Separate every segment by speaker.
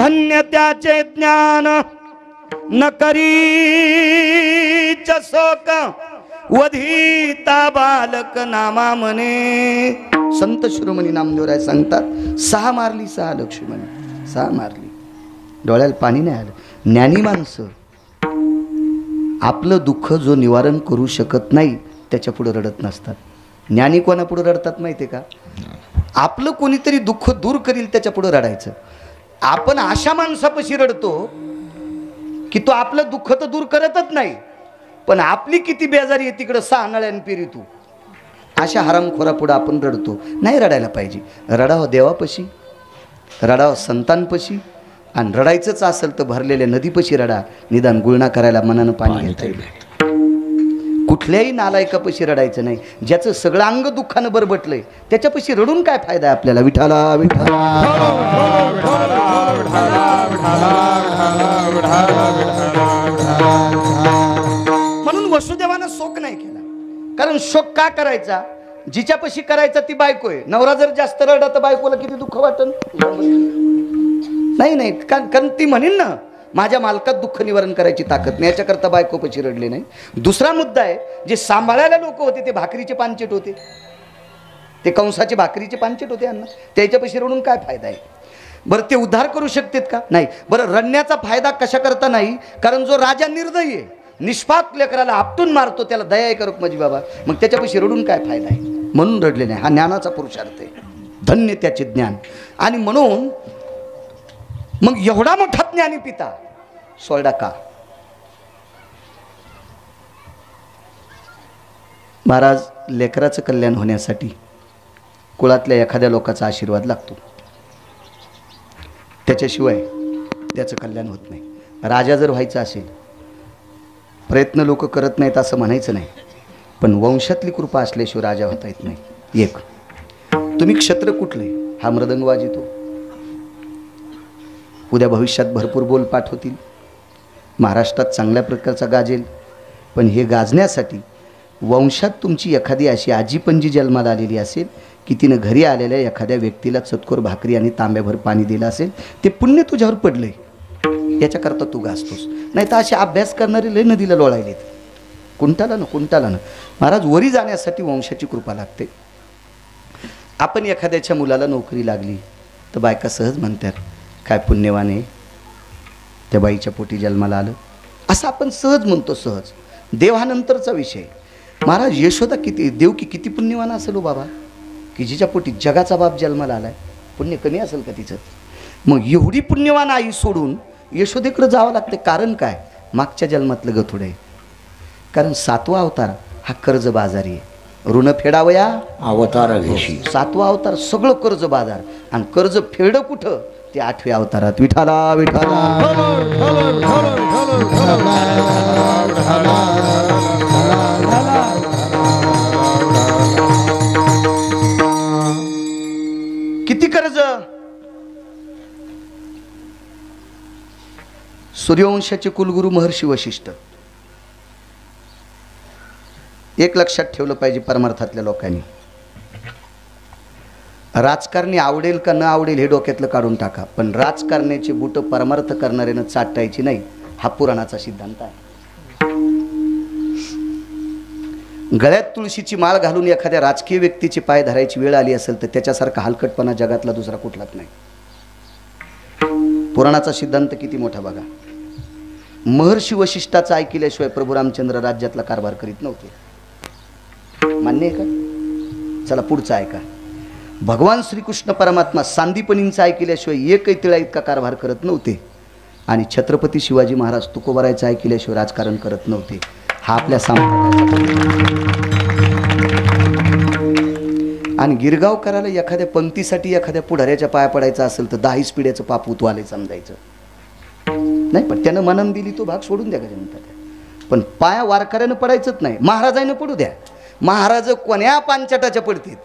Speaker 1: धन्य त्याचे ज्ञान न करीच शोक वधिता बालक नामा म्हणे। संत शिरोमणी नामदेवराय सांगतात 6 मारली 6 लक्ष्मण, 6 मारली, डोळ्याला पाणी नाही आलं। ज्ञानी माणसं आपलं दुःख जो निवारण करू शकत नाही त्याच्या पुढे रडत नसतात। ज्ञानी कोणा पुढे रडतात माहिती आहे का? आपलं कोणीतरी दुःख दूर करील त्याच्या पुढे रडायचं। आपण अशा माणसापाशी रडतो की तो आपलं दुःख तर दूर करतच नाही, पण आपली किती बेजारी आहे तिकडं 6 नळ्यान पिरी तू, अशा हरामखोरापुढे आपण रडतो। नाही रडायला पाहिजे। रडावं देवापाशी, रडावं संतांपाशी, आणि रडायचंच असेल तर भरलेल्या नदीपाशी रडा, निदान गुळणा करायला मनानं पाणी घेता येईल। कुठल्याही नालायकापाशी रडायचं नाही। ज्याचं सगळं अंग दुःखानं बरबटलंय त्याच्यापाशी रडून काय फायदा आहे आपल्याला? विठाला विठाला। म्हणून वसुदेवानं शोक नाही केला, कारण शोक का करायचा? जिच्यापाशी करायचा ती बायको आहे। नवरा जर जास्त रडला तर बायकोला किती दुःख वाटन? नाही नाही, कारण ती म्हणेन ना माझ्या मालकात दुःख निवारण करायची ताकद नाही, याच्याकरता बायकोपाशी रडले नाही। दुसरा मुद्दा आहे, जे सांभाळायला लोक होते ते भाकरीचे पानचेट होते, ते कंसाचे भाकरीचे पानचेट होते अण्णा, त्याच्यापाशी रडून काय फायदा आहे? बरं ते उद्धार करू शकतात का? नाही। बरं रडण्याचा फायदा कशा करता नाही? कारण जो राजा निर्दयी आहे, निष्पाप लेकराला आपटून मारतो, त्याला दया आहे करू माझी बाबा, मग त्याच्यापाशी रडून काय फायदा आहे? म्हणून रडले नाही। हा ज्ञानाचा पुरुषार्थ आहे, धन्य त्याचे ज्ञान। आणि म्हणून मग एवढा मोठा ज्ञानी पिता सोडा का? महाराज, लेकराचं कल्याण होण्यासाठी कुळातल्या एखाद्या लोकांचा आशीर्वाद लागतो, त्याच्याशिवाय त्याचं कल्याण होत नाही। राजा जर व्हायचं असेल, प्रयत्न लोक करत नाहीत असं म्हणायचं नाही, पण वंशातली कृपा असल्याशिवाय राजा होता येत नाही। एक, तुम्ही क्षत्र कुठले? हा मृदंग वाजितो, उद्या भविष्यात भरपूर बोलपाठ होतील, महाराष्ट्रात चांगल्या प्रकारचा गाजेल, पण हे गाजण्यासाठी वंशात तुमची एखादी अशी आजीपंजी जन्माला आलेली असेल की तिनं घरी आलेल्या एखाद्या व्यक्तीला चतकोर भाकरी आणि तांब्याभर पाणी दिलं असेल, ते पुण्य तुझ्यावर पडलंय, याच्याकरता तू गाजतोस। नाही तर असे अभ्यास करणारे लय नदीला लोळायलेत, कुंटाला ना। महाराज, वरी जाण्यासाठी वंशाची कृपा लागते। आपण एखाद्याच्या मुलाला नोकरी लागली तर बायका सहज म्हणतात काय पुण्यवान आहे, त्या बाईच्या पोटी जन्माला आलं, असं आपण सहज म्हणतो, सहज। देवानंतरचा विषय। महाराज, यशोदा किती देवकी किती पुण्यवान असेल हो बाबा, की जिच्या पोटी जगाचा बाप जन्माला आलाय, पुण्य कमी असेल का तिचं? मग एवढी पुण्यवान आई सोडून यशोदेकडे जावं लागते, कारण काय? मागच्या जन्मातलं गथुड आहे। कारण 7वा अवतार हा कर्ज बाजारी आहे, ऋण फेडावया अवतार घेशी। 7वा अवतार सगळं कर्ज बाजार, आणि कर्ज फेड कुठं? ते 8व्या अवतारात। विठाला विठाला। किती कर्ज? सूर्यवंशाचे कुलगुरू महर्षी वशिष्ठ। एक लक्षात ठेवलं पाहिजे परमार्थातल्या लोकांनी, राजकारणी आवडेल का न आवडेल हे डोक्यातलं काढून टाका, पण राजकारण्याची बूट परमार्थ करणाऱ्यानं चाटायची नाही, हा पुराणाचा सिद्धांत आहे। गळ्यात तुळशीची माळ घालून एखाद्या राजकीय व्यक्तीचे पाय धरायची वेळ आली असेल तर त्याच्यासारखा हलकटपणा जगातला दुसरा कुठलाच नाही। पुराणाचा सिद्धांत किती मोठा बघा। महर्षी वशिष्ठाचा ऐकल्याशिवाय प्रभू रामचंद्र राज्यातला कारभार करीत नव्हते, मान्य आहे का? चला पुढचा ऐका। भगवान श्रीकृष्ण परमात्मा सांदीपनींचा ऐकल्याशिवाय एकही तिळा इतका कारभार करत नव्हते, आणि छत्रपती शिवाजी महाराज तुकोबारायचं ऐकल्याशिवाय राजकारण करत नव्हते। हा आपल्या आणि गिरगावकराला एखाद्या पंक्तीसाठी एखाद्या पुढाऱ्याच्या पाया पडायचा असेल तर 10 पिढ्याचं पाप उतवाले समजायचं नाही, पण त्यानं मनन दिली तो भाग सोडून द्या म्हणतात। पण पाया वारकऱ्यानं पडायचंच नाही, महाराजांना पडू द्या। महाराज कोण्या पांचटाच्या पडतील?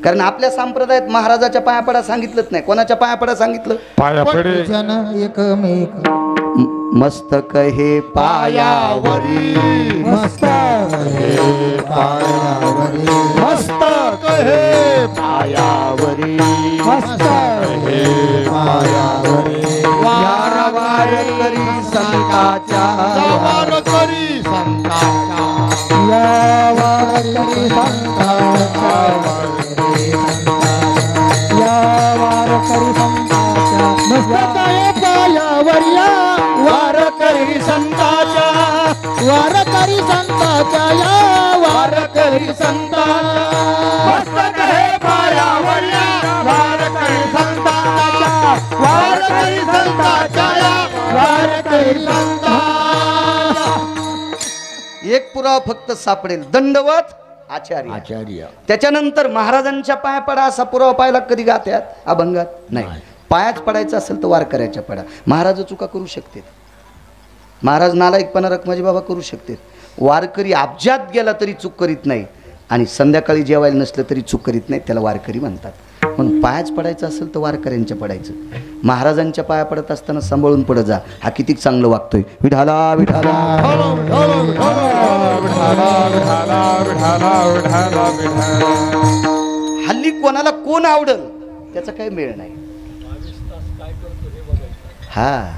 Speaker 1: कारण आपल्या संप्रदायात महाराजाच्या पाया पडा सांगितलंच नाही, कोणाच्या पाया पडा सांगितलं? पाया पडे एकमेक मस्तक हे पायावरी, मस्तक हे पायावरी, मस्तक हे पायावरी, मस्तक हे पायावरी।
Speaker 2: संताच्या
Speaker 3: वारकरी संताच्या
Speaker 2: या वारकरी संताच्या या वारकरी संताच्या मस्तकाय पायावर या
Speaker 3: वारकरी संताच्या
Speaker 2: वारकरी संताच्या या
Speaker 3: वारकरी संताच्या मस्तक हे पायावर या वारकरी संताच्या वारकरी संताच्या या वारकरी संता
Speaker 1: एक पुरावा फक्त सापडेल, दंडवत आचार्य.
Speaker 3: आचार्य
Speaker 1: त्याच्यानंतर महाराजांच्या पाया पडा असा पुरावा पाहिला कधी गात्यात अभंगात नाही. पायाच पडायचं असेल तर वारकऱ्याच्या पडा. महाराज चुका करू शकते, महाराज नालायकपणा रखमाजी बाबा करू शकते. वारकरी अब्जात गेला तरी चूक करीत नाही आणि संध्याकाळी जेवायला नसलं तरी चूक करीत नाही, त्याला वारकरी म्हणतात. मग पायाच पडायचं असेल तर वारकऱ्यांच्या पडायचं. महाराजांच्या पाया पडत असताना सांभाळून पडत जा. हा किती चांगलं वागतोय. विठाला विठाला हल्ली कोणाला कोण आवडल त्याचा काही मेळ नाही. हा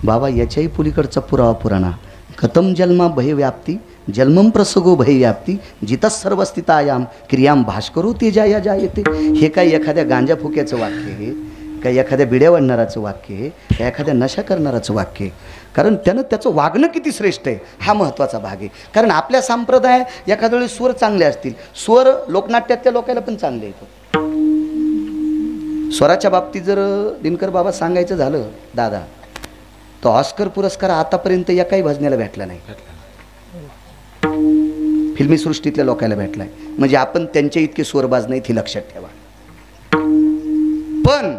Speaker 1: बाबा याच्याही पुलीकडचा पुरावा पुराणा. कथम जन्मा भयव्याप्ती जन्मम प्रसगो भयव्याप्ती जिता सर्वस्थितायाम क्रियाम भास्करो तेजाया जायते. हे काय एखाद्या गांजा फुक्याचं वाक्य आहे, काय एखाद्या बिड्या वाढणाराचं वाक्य आहे, काय एखाद्या नशा करणाराचं वाक्य आहे. कारण त्यानं त्याचं वागणं किती श्रेष्ठ आहे हा महत्त्वाचा भाग आहे. कारण आपल्या संप्रदाय एखाद्या वेळी स्वर चांगले असतील, स्वर लोकनाट्यातल्या लोकांना पण चांगले येतो. स्वराच्या बाबतीत जर दिनकर बाबा सांगायचं झालं दादा, तो ऑस्कर पुरस्कार आतापर्यंत एकाही भजनाला भेटला नाही. फिल्मी सृष्टीतल्या लोकांना भेटलाय. म्हणजे आपण त्यांच्या इतके स्वरबाज नाहीत हे लक्षात ठेवा. पण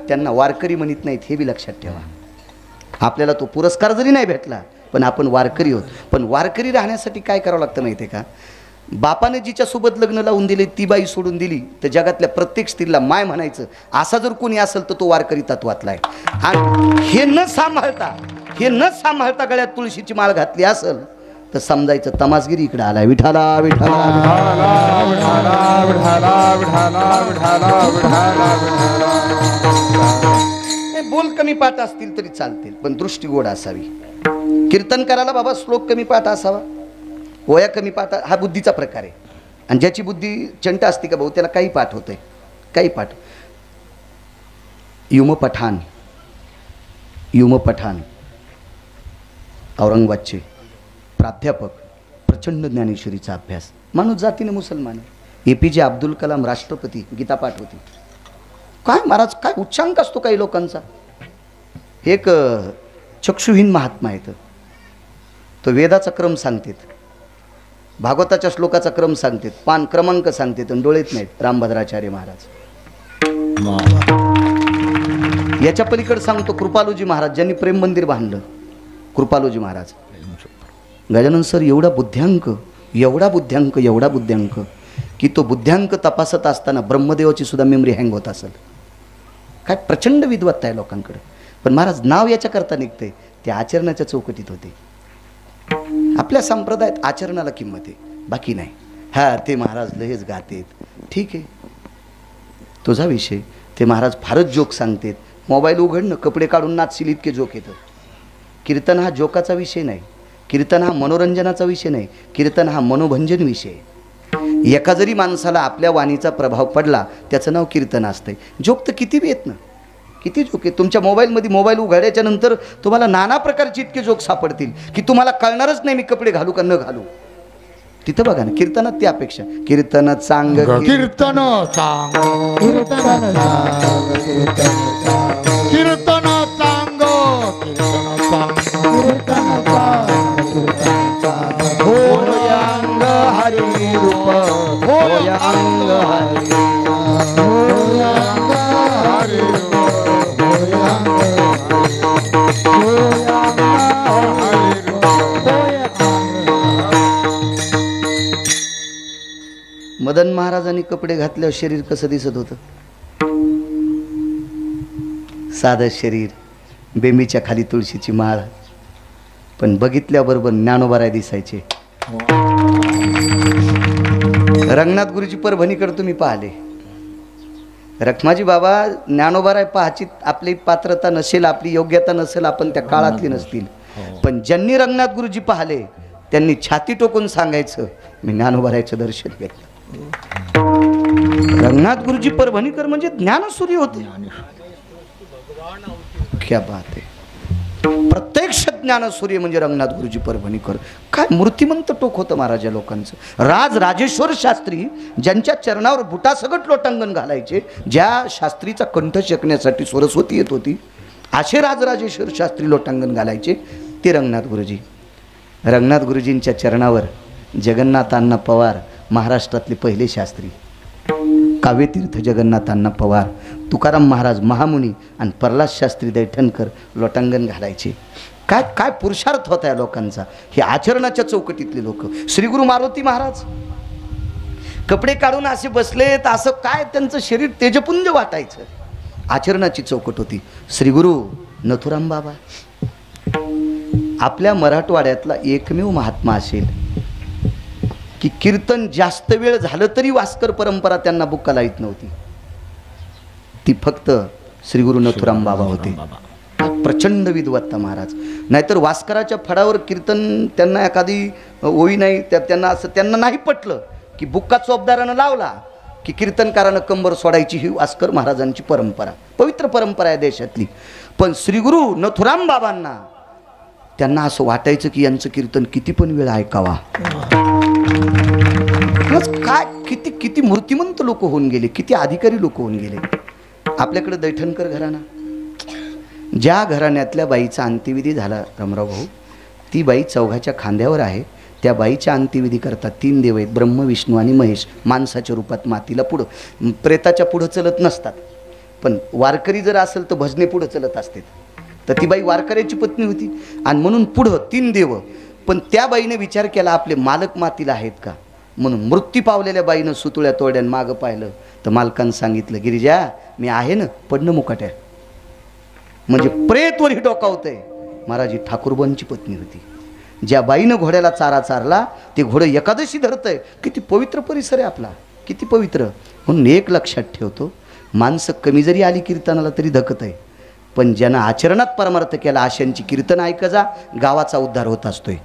Speaker 1: त्यांना वारकरी म्हणत नाहीत हे बी लक्षात ठेवा. आपल्याला तो पुरस्कार जरी नाही भेटला पण आपण वारकरी आहोत. पण वारकरी राहण्यासाठी काय करावं लागतं माहिती आहे का? बापाने जिच्या सोबत लग्न लावून दिले ती बाई सोडून दिली तर जगातल्या प्रत्येक स्त्रीला माय म्हणायचं असा जर कोणी असेल तर तो वारकरी तत्वातला आहे. आणि हे न सांभाळता गळ्यात तुळशीची माळ घातली असेल तर समजायचं तमासगिरी इकडे आलाय. विठाला विठाला बोल कमी पाठ असतील तरी चालतील पण दृष्टी गोड असावी. कीर्तन करायला बाबा श्लोक कमी पाठ असावा, वया कमी पाठ, हा बुद्धीचा प्रकार आहे. आणि ज्याची बुद्धी चंट असते का भाऊ त्याला काही पाठ होतंय, काही पाठ. युम पठाण औरंगाबादचे प्राध्यापक, प्रचंड ज्ञानेश्वरीचा अभ्यास, माणूस जातीने मुसलमान. APJ अब्दुल कलाम राष्ट्रपती, गीता पाठ होती. काय महाराज काय उच्चांक असतो काही लोकांचा. एक चक्षुहीन महात्मा आहेत, तो वेदाचा क्रम सांगतात, भागवताच्या श्लोकाचा क्रम सांगतात, पान क्रमांक सांगतात आणि डोळेत नाहीत. रामभद्राचार्य महाराज. याच्या पलीकडे सांगतो कृपालूजी महाराज, ज्यांनी प्रेम मंदिर बांधलं. कृपालूजी महाराज, गजानन सर एवढा बुद्ध्यांक की तो बुद्ध्यांक तपासत असताना ब्रह्मदेवाची सुद्धा मेमरी हँग होत असेल. काय प्रचंड विद्वत्ता आहे लोकांकडे. पण महाराज नाव याच्याकरता निघते ते आचरणाच्या चौकटीत होते. आपल्या संप्रदायात आचरणाला किंमत आहे, बाकी नाही. हा ते महाराज लयच गातेत, ठीक आहे तुझा विषय. ते महाराज फारच जोक सांगतात. मोबाईल उघडणं कपडे काढून नाचशील इतके जोक येतं. कीर्तन हा जोकाचा विषय नाही, कीर्तन हा मनोरंजनाचा विषय नाही, कीर्तन हा मनोभंजन विषय आहे. एका जरी माणसाला आपल्या वाणीचा प्रभाव पडला त्याचं नाव कीर्तन असतंय. जोक तर किती बी येत ना, किती जोक आहे. तुमच्या मोबाईलमध्ये मोबाईल उघडायच्या नंतर तुम्हाला नाना प्रकारचे इतके जोक सापडतील की तुम्हाला कळणारच नाही मी कपडे घालू का न घालू. तिथं बघा ना कीर्तनात ती अपेक्षा. कीर्तन चांग
Speaker 3: कीर्तन चांग कीर्तन चांग
Speaker 1: होयांग हरी रूप होयांग हरी मदन महाराजांनी कपडे घातल्यावर शरीर कसं दिसत होतं? साधं शरीर, बेंबीच्या खाली तुळशीची माळ, पण बघितल्याबरोबर ज्ञानोबाराय दिसायचे. रंगनाथ गुरुची परभणीकडे तुम्ही पाहिले, रखमाजी बाबा ज्ञानोबाराय पाहाची आपली पात्रता नसेल, आपली योग्यता नसेल, आपण त्या काळातली नसतील, पण ज्यांनी रंगनाथ गुरुजी पाहिले त्यांनी छाती टोकून सांगायचं मी ज्ञानोबारायचं दर्शन घेतलं. रंगनाथ गुरुजी परभणीकर म्हणजे ज्ञानसूर्य होते. क्या बात आहे. प्रत्यक्ष ज्ञानसूर्य म्हणजे रंगनाथ गुरुजी परभणीकर. काय मूर्तिमंत टोक होतं महाराजा लोकांचं. राजेश्वर शास्त्री ज्यांच्या चरणावर बुटासकट लोटांगण घालायचे, ज्या शास्त्रीचा कंठ शेकण्यासाठी सरस्वती येत होती, असे राजेश्वर शास्त्री लोटांगण घालायचे ते रंगनाथ गुरुजी. रंगनाथ गुरुजींच्या चरणावर जगन्नाथांना पवार महाराष्ट्रातले पहिले शास्त्री, काव्यतीर्थ जगन्नाथांना पवार, तुकाराम महाराज महामुनी आणि प्रल्हाद शास्त्री दैठणकर लोटांगण घालायचे. काय काय पुरुषार्थ होता या लोकांचा. हे आचरणाच्या चौकटीतले लोक. श्री गुरु मारुती महाराज कपडे काढून असे बसले तर असं काय त्यांचं शरीर तेजपुंज वाटायचं. आचरणाची चौकट होती. श्री गुरु नथुराम बाबा आपल्या मराठवाड्यातला एकमेव महात्मा असेल की कीर्तन जास्त वेळ झालं तरी वास्कर परंपरा त्यांना बुक्काला येत नव्हती. ती फक्त श्री गुरु नथुराम बाबा होते. प्रचंड विद्वत्ता महाराज. नाहीतर वास्कराच्या फडावर कीर्तन त्यांना एखादी ओळी नाही, त्यांना असं त्यांना नाही पटलं की बुक्का चोपदारानं लावला की कीर्तनकारानं कंबर सोडायची. ही वास्कर महाराजांची परंपरा, पवित्र परंपरा आहे देशातली. पण श्री गुरु नथुराम बाबांना त्यांना असं वाटायचं की यांचं कीर्तन किती पण वेळ ऐकावा. काय किती किती मूर्तिमंत लोक होऊन गेले, किती अधिकारी लोक होऊन गेले. आपल्याकडे दैठणकर घराणा, ज्या घराण्यातल्या बाईचा अंत्यविधी झाला रामराव भाऊ, ती बाई चौघाच्या खांद्यावर आहे. त्या बाईच्या अंत्यविधी करतात 3 देव आहेत, ब्रह्म विष्णू आणि महेश, माणसाच्या रूपात मातीला पुढं, प्रेताच्या पुढं चलत नसतात. पण वारकरी जर असेल तर भजने पुढं चलत असते. तर ती बाई वारकऱ्याची पत्नी होती आणि म्हणून पुढं 3 देव. पण त्या बाईने विचार केला आपले मालक मातीला आहेत का, म्हणून मृत्यू पावलेल्या बाईनं सुतुळ्या तोड्यान मागं पाहिलं तर मालकानं सांगितलं गिरिजा मी आहे ना, पडणं मुकाट्या. म्हणजे प्रेतवरही डोकावतंय. महाराजी ठाकूरबांची पत्नी होती. ज्या बाईनं घोड्याला चारा चारला ते घोडं एकादशी धरतंय. किती पवित्र परिसर आहे आपला, किती पवित्र. म्हणून एक लक्षात ठेवतो, माणसं कमी जरी आली कीर्तनाला तरी धकत आहे, पण ज्यानं आचरणात परमार्थ केला आशांची कीर्तन ऐक जा, गावाचा उद्धार होत असतोय.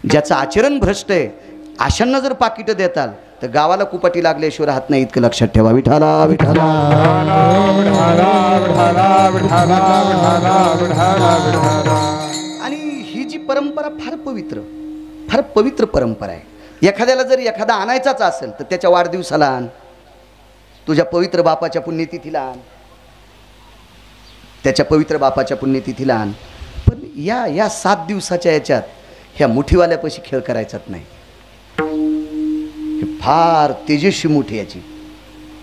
Speaker 1: ज्याचं आचरण भ्रष्ट आहे, आशांना जर पाकिटं देताल तर गावाला कुपाटी लागल्याशिवाय राहत नाही. इतकं लक्षात ठेवा. विठाला विठाला. आणि ही जी परंपरा फार पवित्र परंपरा आहे. एखाद्याला जर एखादा आणायचाच असेल तर त्याच्या वाढदिवसाला आण, तुझ्या पवित्र बापाच्या पुण्यतिथीला आण, त्याच्या पवित्र बापाच्या पुण्यतिथीला आण. पण या 7 दिवसाच्या याच्यात ह्या मुठीवाल्यापाशी खेळ करायचाच नाही. फार तेजस्वी मूठ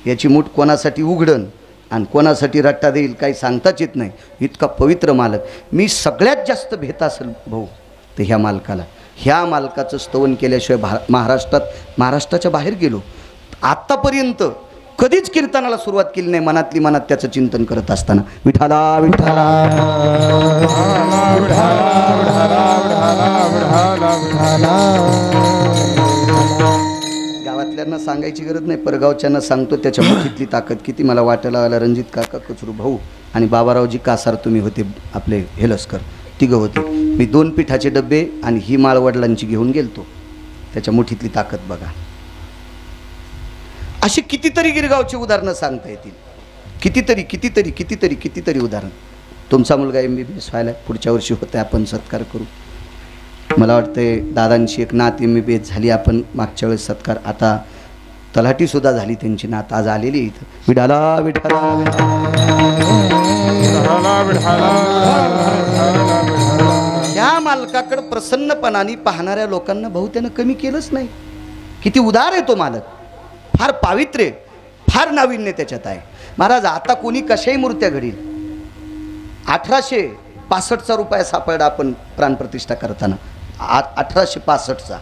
Speaker 1: याची मूठ कोणासाठी उघडन आणि कोणासाठी रट्टा देईल काही सांगताच येत नाही. इतका पवित्र मालक. मी सगळ्यात जास्त भेट असेल भाऊ तर ह्या मालकाला. ह्या मालकाचं स्तवन केल्याशिवाय महाराष्ट्राच्या बाहेर गेलो आत्तापर्यंत कधीच कीर्तनाला सुरुवात केली नाही. मनातली मनात त्याचं चिंतन करत असताना विठाला विठाला. गावातल्यांना सांगायची गरज नाही, परगावच्यांना सांगतो. त्याच्या मुठीतली ताकद किती मला वाटायला आला. रणजित काका कचरू भाऊ आणि बाबारावजी कासार तुम्ही होते, आपले हेलसकर तिघं होते. मी 2 पिठाचे डबे आणि ही माळ वडिलांची घेऊन गेलतो. त्याच्या मुठीतली ताकद बघा. अशी कितीतरी गिरगावची उदाहरणं सांगता येतील. कितीतरी उदाहरण. तुमचा मुलगा MBBS व्हायला पुढच्या वर्षी होता, आपण सत्कार करू. मला वाटतंय दादांची एक नात MBBS झाली, आपण मागच्या वेळेस सत्कार. आता तलाठीसुद्धा झाली त्यांची नात, आज आलेली इथं. विठाला विठाला. ह्या मालकाकडे प्रसन्नपणाने पाहणाऱ्या लोकांना भाऊ त्यानं कमी केलंच नाही. किती उदार आहे तो मालक. फार पावित्र्य, फार नाविन्य त्याच्यात आहे. महाराज आता कोणी कशाही मूर्त्या घडील. 1865चा रुपया सापडला आपण प्राणप्रतिष्ठा करताना. 1865चा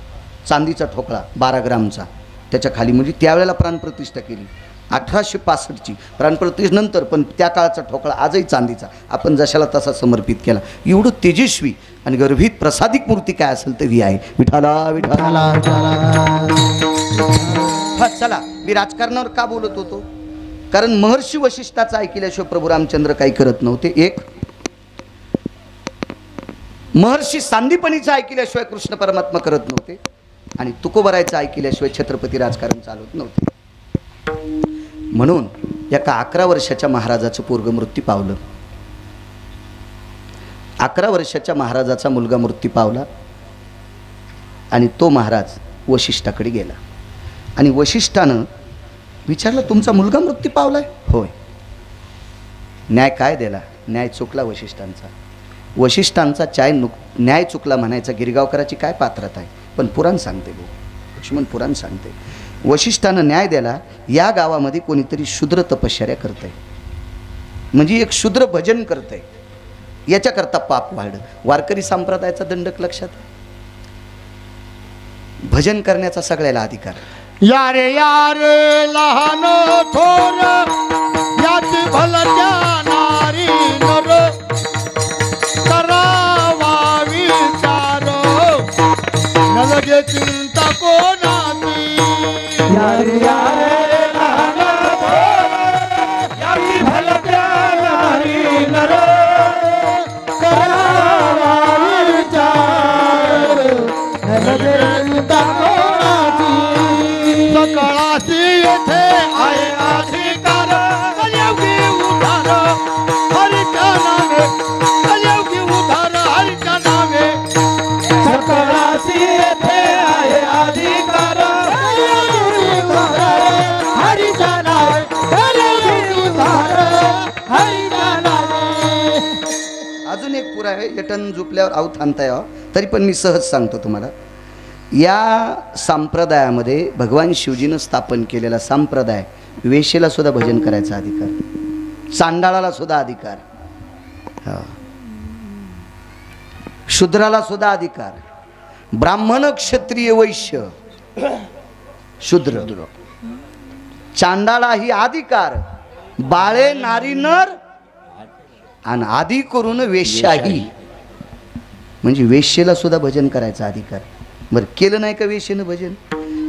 Speaker 1: चांदीचा ठोकळा 12 ग्रामचा, त्याच्या खाली म्हणजे त्यावेळेला प्राणप्रतिष्ठा केली. 1865ची प्राणप्रतिष्ठा नंतर, पण त्या काळाचा ठोकळा आजही चांदीचा आपण जशाला तसा समर्पित केला. एवढं तेजस्वी आणि गर्भित प्रसादिक मूर्ती काय असेल तर ही आहे. विठाला विठाला. चला, मी राजकारणावर का बोलत होतो, कारण महर्षी वशिष्ठाचं ऐकल्याशिवाय प्रभू रामचंद्र काही करत नव्हते. एक महर्षी सांदीपनीचं ऐकल्याशिवाय कृष्ण परमात्मा करत नव्हते आणि तुकोबरायचं ऐकल्याशिवाय छत्रपती राजकारण चालवत नव्हते. म्हणून एका 11 वर्षाच्या महाराजाचं पोरग मृत्यू पावलं. 11 वर्षाच्या महाराजाचा मुलगा मृत्यू पावला आणि तो महाराज वशिष्ठाकडे गेला आणि वशिष्ठानं विचारलं, तुमचा मुलगा मृत्यू पावलाय? होय. न्याय काय दिला? न्याय चुकला वशिष्ठांचा. वशिष्ठांचा न्याय चुकला म्हणायचा गिरगावकराची काय पात्रता आहे? पण पुराण सांगते भाऊ, लक्ष्मण पुराण सांगते वशिष्ठानं न्याय द्याला. या गावामध्ये कोणीतरी शूद्र तपश्चर्या करतंय, म्हणजे एक शूद्र भजन करतंय, याच्याकरता पाप वाढलं. वारकरी संप्रदायाचा दंडक लक्षात. भजन करण्याचा सगळ्याला अधिकार.
Speaker 3: यारे यारे लहान थोर याची भलत्या नारी नर करावा विचार न लगे चिंता कोणाची.
Speaker 2: यारे यारे लहान थोर याची भलत्या नारी नर करावा विचार न लगे चिंता कोणाची.
Speaker 3: सकळाशी येथे आहे अधिकार कलियुगी उधार हरीच्या नावे कलियुगी उधार हरीच्या नावे.
Speaker 2: सकळाशी येथे आहे अधिकार हरीच्या नावे कलियुगी उधार हरीच्या नावे.
Speaker 1: अजून एक पुरा आहे, यटन झुपल्यावर आऊ थांबता यावं, तरी पण मी सहज सांगतो तुम्हाला. या संप्रदायामध्ये भगवान शिवजीनं स्थापन केलेला संप्रदाय, वेश्येला सुद्धा भजन करायचा अधिकार, चांडाळाला सुद्धा अधिकार, शूद्राला सुद्धा अधिकार, ब्राह्मण क्षत्रिय वैश्य शूद्र, चांडाळा ही अधिकार, बाळे नारी नर आणि आधी करून वेश्याही, म्हणजे वेश्येला सुद्धा भजन करायचा अधिकार. बरं केलं नाही का वेश्येनं भजन?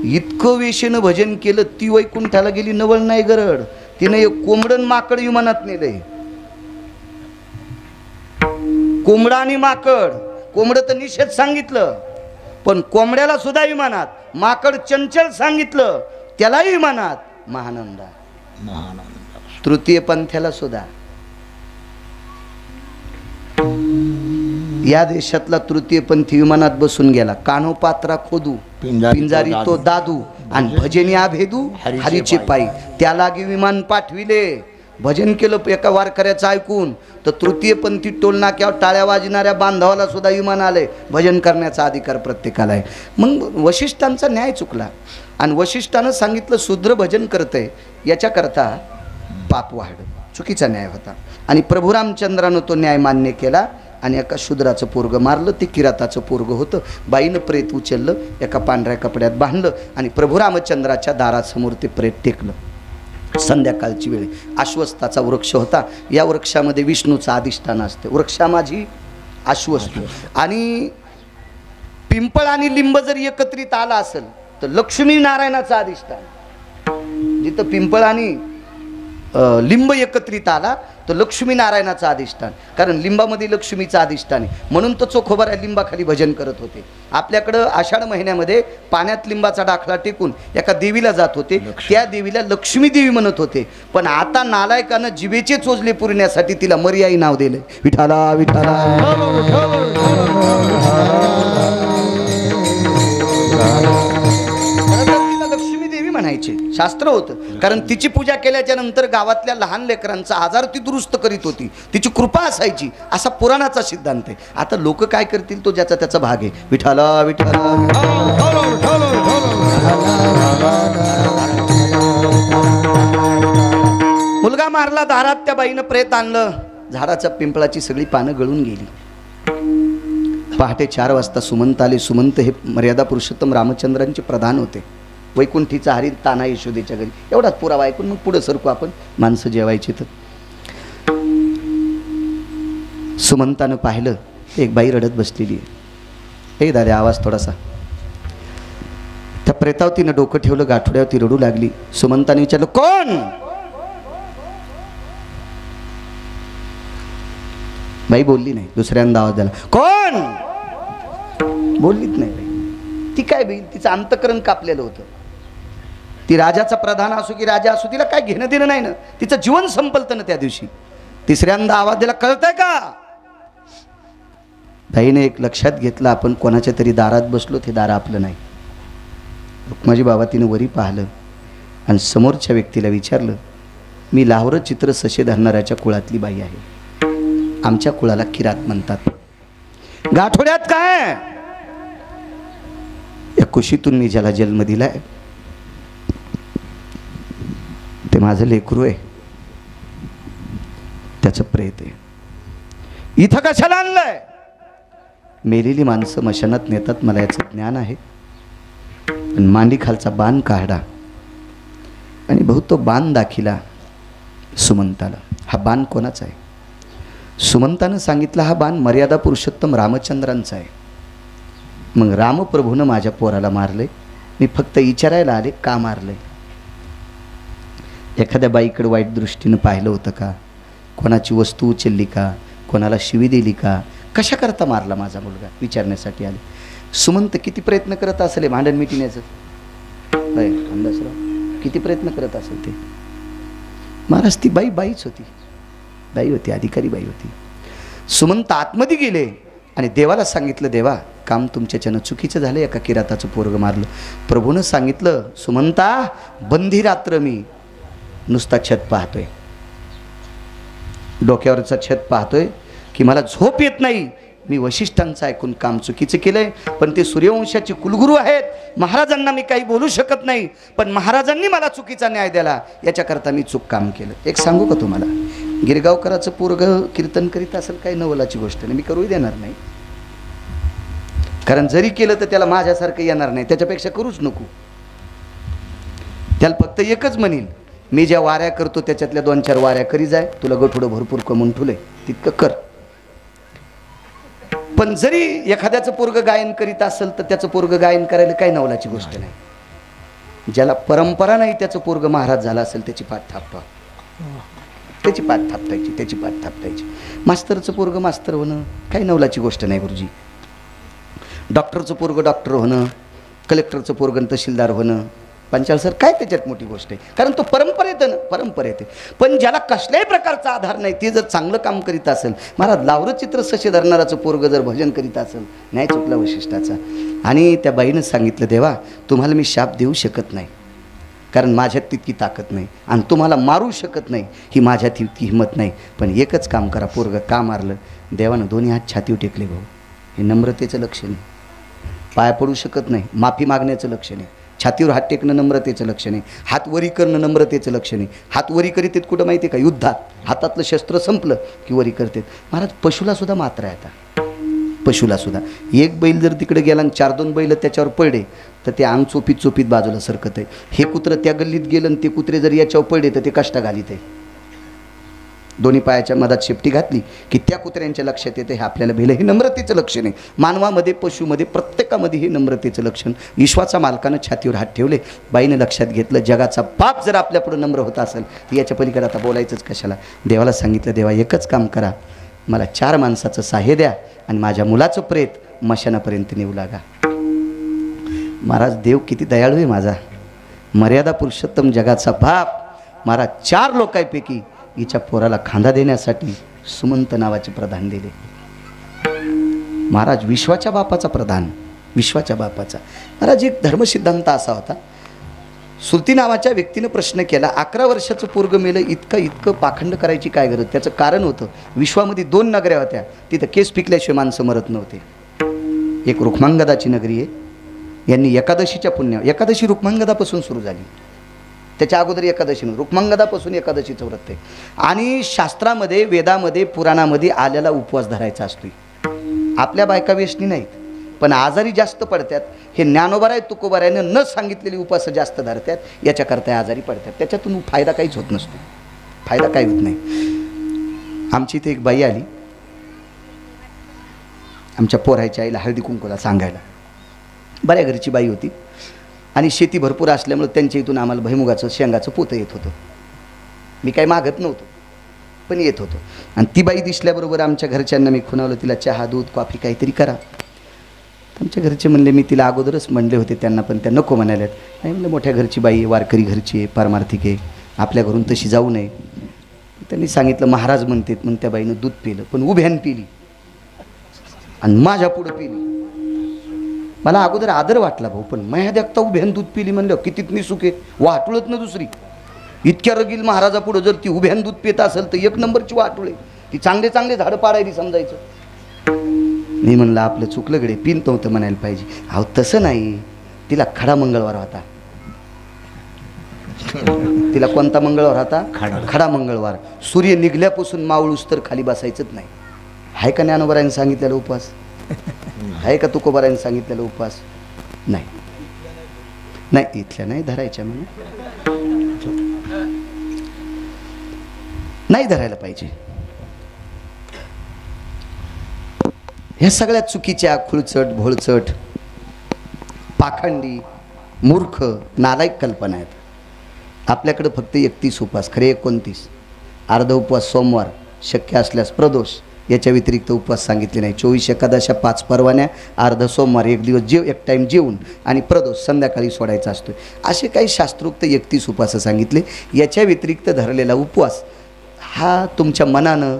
Speaker 1: इतकं वेश्येनं भजन केलं, ती वैकुंठाला गेली नवल नाही गरड. तिने एक कोंबडन माकड विमानात नेलंय. कोंबडा आणि माकड, कोंबड तर निषेध सांगितलं, पण कोंबड्याला सुद्धा विमानात, माकड चंचल सांगितलं त्यालाही विमानात. महानंदा तृतीय पंथ्याला सुद्धा. या देशातला तृतीय पंथी विमानात बसून गेला. कानोपात्रा खोदू पिंजारी तो दादू आणि भजनी आभेदू हरीचे पायी. त्यालागी विमान पाठविले. भजन केलं एका वारकऱ्याचं ऐकून तर तृतीय पंथी टोलनाक्यावर टाळ्या वाजणाऱ्या बांधवाला सुद्धा विमान आलंय. भजन करण्याचा अधिकार प्रत्येकाला आहे. मग वशिष्ठांचा न्याय चुकला आणि वशिष्ठानं सांगितलं शूद्र भजन करतंय, याच्याकरता पाप वाढ, चुकीचा न्याय होता. आणि प्रभू रामचंद्रानं तो न्याय मान्य केला आणि एका शूद्राचं पोरगं मारलं. ते किराताचं पोरगं होतं. बाईनं प्रेत उचललं, एका पांढऱ्या कपड्यात बांधलं आणि प्रभू रामचंद्राच्या दारासमोर ते प्रेत टेकलं. संध्याकाळची वेळ. आश्वस्ताचा वृक्ष होता. या वृक्षामध्ये विष्णूचं अधिष्ठान असते. वृक्षा माझी आश्वस्त. आणि पिंपळ आणि लिंब जर एकत्रित आला असेल तर लक्ष्मी नारायणाचं अधिष्ठान. जिथं पिंपळ आणि लिंब एकत्रित आला तर लक्ष्मी नारायणाचं अधिष्ठान, कारण लिंबामध्ये लक्ष्मीचं अधिष्ठान आहे. म्हणून तो चोखोबाऱ्या लिंबाखाली भजन करत होते. आपल्याकडं आषाढ महिन्यामध्ये पाण्यात लिंबाचा दाखला टेकून एका देवीला जात होते. त्या देवीला लक्ष्मी देवी म्हणत होते. पण आता नालायकानं जिभेचे चोचले पुरण्यासाठी तिला मर्याई नाव दिलं. विठाला विठाला. लक्ष्मी देवी म्हणायचे शास्त्र होतं, कारण तिची पूजा केल्याच्या नंतर गावातल्या लहान लेकरांचा आजार ती दुरुस्त करीत होती. तिची कृपा असायची, असा पुराणाचा सिद्धांत आहे. आता लोक काय करतील तो ज्याचा त्याचा भाग आहे. विठाला विठाला. मुलगा मारला, दारात त्या बाईनं प्रेत आणलं. झाडाच्या पिंपळाची सगळी पानं गळून गेली. पहाटे 4 वाजता सुमंत आले. सुमंत हे मर्यादा पुरुषोत्तम रामचंद्रांचे प्रधान होते. वैकुंठीचा हरी ताना यशोदेच्या घरी. एवढाच पुरावा ऐकून मग पुढे सरकू आपण. माणसं जेवायची तर सुमंतानं पाहिलं एक बाई रडत बसलेली आहे. हे दादा आवाज थोडासा. त्या प्रेतावतीनं डोकं ठेवलं, गाठोड्यावर ती रडू लागली. सुमंताने विचारलं कोण? बाई बोलली नाही. दुसऱ्यांदा आवाज दिला, कोण? बोललीच नाही बाई. ती काय बाई, तिचं अंतकरण कापलेलं होतं. ती राजाचा प्रधान असो की राजा असो, तिला काय घेणं देणं नाही ना. तिचं जीवन संपलतं ना त्या दिवशी. तिसऱ्यांदा आवाज दिला, कळतंय का? बाईने एक लक्षात घेतलं, आपण कोणाच्या तरी दारात बसलो, ते दार आपलं नाही. रुक्माजी बाबा तिने वरी पाहिलं आणि समोरच्या व्यक्तीला विचारलं, मी लाहोर चित्र सशे धरणाऱ्याच्या कुळातली बाई आहे. आमच्या कुळाला किरात म्हणतात. गाठोड्यात काय? या कुशीतून मी ज्याला जन्म दिलाय ते माझं लेकरू आहे, त्याचं प्रेत आहे. इथं कशाला आणलंय? मेलेली माणसं मशानात नेतात, मला याचं ज्ञान आहे. पण मांडी खालचा बाण काढा आणि बहुत तो बाण दाखिला सुमंताला. हा बाण कोणाचा आहे? सुमंतानं सांगितलं, हा बाण मर्यादा पुरुषोत्तम रामचंद्रांचा आहे. मग रामप्रभूनं माझ्या पोराला मारले, मी फक्त विचारायला आले का मारले. एखाद्या बाईकडे वाईट दृष्टीनं पाहिलं होतं का? कोणाची वस्तू उचलली का? कोणाला शिवी दिली का? कशा करता मारला माझा मुलगा विचारण्यासाठी आले. सुमंत किती प्रयत्न करत असेल भांडण मिटण्याचं? अंदाजराव किती प्रयत्न करत असेल ते. महाराज ती बाईच होती, बाई होती, अधिकारी बाई होती. सुमंत आतमध्ये गेले आणि देवाला सांगितलं, देवा काम तुमच्याच्यानं चुकीचं झालं, एका किराताचं पोरग मारलं. प्रभूनं सांगितलं, सुमंता बंधी रात्र मी नुसता छत पाहतोय, डोक्यावरचा छत पाहतोय की मला झोप येत नाही. मी वशिष्ठांचं ऐकून काम चुकीचं केलंय, पण ते सूर्यवंशाचे कुलगुरू आहेत, महाराजांना मी काही बोलू शकत नाही, पण महाराजांनी मला चुकीचा न्याय दिला, याच्याकरता मी चूक काम केलं. एक सांगू का तुम्हाला, गिरगावकराचं पोरग कीर्तन करीत असेल, काही नवलाची गोष्ट नाही, मी करूही देणार नाही. कारण जरी केलं तर त्याला माझ्यासारखं येणार नाही, त्याच्यापेक्षा करूच नको. त्याला फक्त एकच म्हणेन, मी ज्या वाऱ्या करतो त्याच्यातल्या 2-4 वाऱ्या करी जाय, तुला गठुडं भरपूर कमवून ठुले तितकं कर. पण जरी एखाद्याचं पोरग गायन करीत असेल तर त्याचं पोरग गायन करायला काही नवलाची गोष्ट नाही. ज्याला परंपरा नाही त्याचं पोरग महाराज झाला असेल, त्याची पाठ थापा, त्याची पाठ थापटायची, त्याची पाठ थापटायची. मास्तरचं पोरग मास्तर होणं काही नवलाची गोष्ट नाही गुरुजी. डॉक्टरचं पोरग डॉक्टर होणं, कलेक्टरचं पोरग तहसीलदार होणं, पंचाल सर काय त्याच्यात मोठी गोष्ट आहे, कारण तो परंपरेत ना, परंपरेत. पण ज्याला कसल्याही प्रकारचा आधार नाही, ते जर चांगलं काम करीत असेल, महाराज लावरं चित्र सशे धरणाराचं पोरग जर भजन करीत असेल, नाही चुकला वशिष्ठाचा. आणि त्या बाईनं सांगितलं, देवा तुम्हाला मी शाप देऊ शकत नाही, कारण माझ्यात तितकी ताकद नाही, आणि तुम्हाला मारू शकत नाही, ही माझ्यात तितकी हिंमत नाही. पण एकच काम करा, पोरग का मारलं? देवानं दोन्ही हात छातीवर टेकले. भाऊ हे नम्रतेचं लक्षण आहे, पाया पडू शकत नाही, माफी मागण्याचं लक्षण आहे. छातीवर हात टेकणं नम्रतेचं लक्षण आहे, हात वरी करणं नम्रतेचं लक्षण आहे. हात वरी करीत आहेत कुठं माहिती आहे का? युद्धात हातातलं शस्त्र संपलं की वरी करतात. महाराज पशुला सुद्धा मात्र आहे आता, पशुला सुद्धा. एक बैल जर तिकडे गेला आणि 4-2 बैल त्याच्यावर पडले तर ते अंग चोपीत चोपीत बाजूला सरकत आहे. हे कुत्रं त्या गल्लीत गेलं आणि ते कुत्रे जर याच्यावर पडले तर ते कष्ट घालीत आहे. दोन्ही पायाच्या मधात शेपटी घातली की त्या कुत्र्यांच्या लक्षात येते हे आपल्याला भेलं. हे नम्रतेचं लक्षण आहे. मानवामध्ये, पशुमध्ये, प्रत्येकामध्ये हे नम्रतेचं लक्षण. विश्वाचा मालकानं छातीवर हात ठेवले. बाईने लक्षात घेतलं, जगाचा पाप जर आपल्यापुढं नम्र होत असेल तर याच्या पलीकडे आता बोलायचंच कशाला. देवाला सांगितलं, देवा एकच काम करा, मला 4 माणसाचं साह्य द्या आणि माझ्या मुलाचं प्रेत मशानापर्यंत नेऊ लागा. महाराज देव किती दयाळू आहे माझा, मर्यादा पुरुषोत्तम जगाचा बाप. महाराज 4 लोकांपैकी हिच्या पोराला खांदा देण्यासाठी सुमंत नावाचे प्रधान दिले. महाराज विश्वाच्या बापाचा प्रधान, विश्वाच्या बापाचा. महाराज एक धर्मसिद्धांत असा होता, सुरती नावाच्या व्यक्तीनं प्रश्न केला, 11 वर्षाचं पोरग मेलं, इतकं पाखंड करायची काय गरज? त्याचं कारण होतं, विश्वामध्ये 2 नगऱ्या होत्या, तिथं केस पिकल्याशिवाय माणसं मरत नव्हते. एक रुक्मांगदाची नगरी आहे. यांनी एकादशीच्या पुण्य, एकादशी रुक्मांगदापासून सुरू झाली, त्याच्या अगोदर एकादशीनं, रुक्मांगदापासून एकादशीचं व्रत आहे. आणि शास्त्रामध्ये, वेदामध्ये, पुराणामध्ये आल्याला उपवास धरायचा असतो. आपल्या बायका व्यसनी नाहीत, पण आजारी जास्त पडतात. हे ज्ञानोबाराय तुकोबारायनं न सांगितलेली उपवास जास्त धरतात, याच्याकरता आजारी पडतात. त्याच्यातून फायदा काहीच होत नसतो, फायदा काही होत नाही. आमची इथे एक बाई आली आमच्या पोरायच्या आईला हळदी कुंकूला सांगायला. बऱ्या घरची बाई होती आणि शेती भरपूर असल्यामुळे त्यांच्या इथून आम्हाला भैमुगाचं शेंगाचं पोतं येत होतं. मी काही मागत नव्हतो, पण येत होतो. आणि ती बाई दिसल्याबरोबर आमच्या घरच्यांना मी खुणावलं, तिला चहा दूध कॉफी काहीतरी करा. आमच्या घरचे म्हणले, मी तिला अगोदरच म्हणले होते त्यांना, पण त्या नको म्हणाल्यात. नाही म्हणलं, मोठ्या घरची बाई आहे, वारकरी घरची आहे, पारमार्थिक आहे, आपल्या घरून तशी जाऊ नये. त्यांनी सांगितलं महाराज म्हणतात, म्हणून त्या बाईनं दूध पिलं, पण उभ्यान पिली आणि माझ्या पुढं पिली. मला अगोदर आदर वाटला भाऊ, पण माझ्या देखता उभ्यान दूध पिली म्हणलं कितीत मी सुखे वाटुळत ना दुसरी. इतक्या रगील महाराजा पुढं जर ती उभ्यान दूध पित असेल तर एक नंबरची वाटुळे. ती चांगले चांगले झाडं पाडायली समजायचं. मी म्हणलं आपलं चुकलं गडे, पिन नव्हतं म्हणायला पाहिजे. अहो तसं नाही, तिला खडा मंगळवार होता. तिला कोणता मंगळवार होता? खडा मंगळवार. सूर्य निघल्यापासून मावळूस तर खाली बसायचंच नाही. आहे का ज्ञानोबरायांनी सांगितलेला उपवास? आहे का तुकोबारायांनी सांगितलेला उपवास? नाही नाही, इथल्या नाही धरायच्या म्हणून नाही धरायला पाहिजे. ह्या सगळ्या चुकीच्या, खुळचट, भोळचट, पाखंडी, मूर्ख, नालायक कल्पना आहेत. आपल्याकडं फक्त 31 उपवास, खरे 29. अर्ध उपवास सोमवार, शक्य असल्यास प्रदोष, याच्या व्यतिरिक्त उपवास सांगितले नाही. 24 एकादशा, 5 परवान्या, अर्ध सोमवार, एक दिवस एक टाईम जेवून आणि प्रदोष संध्याकाळी सोडायचा असतो. असे काही शास्त्रोक्त 31 उपवास सांगितले. याच्या व्यतिरिक्त धरलेला उपवास हा तुमच्या मनानं,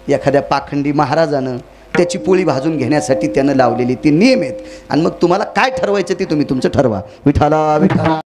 Speaker 1: एखाद्या पाखंडी महाराजानं त्याची पोळी भाजून घेण्यासाठी त्यानं लावलेले ते नियम आहेत. आणि मग तुम्हाला काय ठरवायचं ते तुम्ही तुमचं ठरवा. विठाला विठाला.